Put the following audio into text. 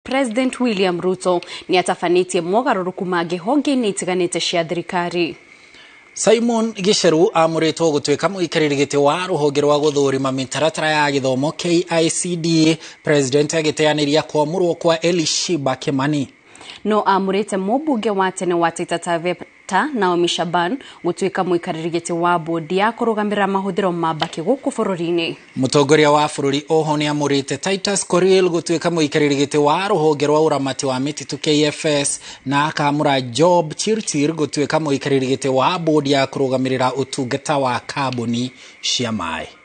President William Ruto ni atafanĩtie mogarũrũku mangĩ honge-inĩ itiganĩte cia thirikari. Simon Gicheru amũrĩtwo gũtuĩka mũikarĩri gĩtĩ wa rũhonge rwa gũthũrima mĩtaratara ya gĩthomo KICD. President agĩteanĩria kwamũrwo kwa Elishiba Kimani. No amũrĩte mũmbunge wa tene wa Taita Taveta Naomi Shaban gũtuĩka mũikarĩri gĩtĩ wa bodi ya kũrũgamĩrĩra mahũthĩro ma mbaki gũkũ bũrũri-inĩ. Mũtongoria wa bũrũri oho nĩ amũrĩte Titus Korir gũtuĩka mũikarĩri gĩtĩ wa rũhonge rwa ũramati wa mĩtitũ KFS na akamũra Job Chirchir gũtuĩka mũikarĩri gĩtĩ wa bodi ya kũrũgamĩrĩra ũtungata wa kaboni cia maĩ.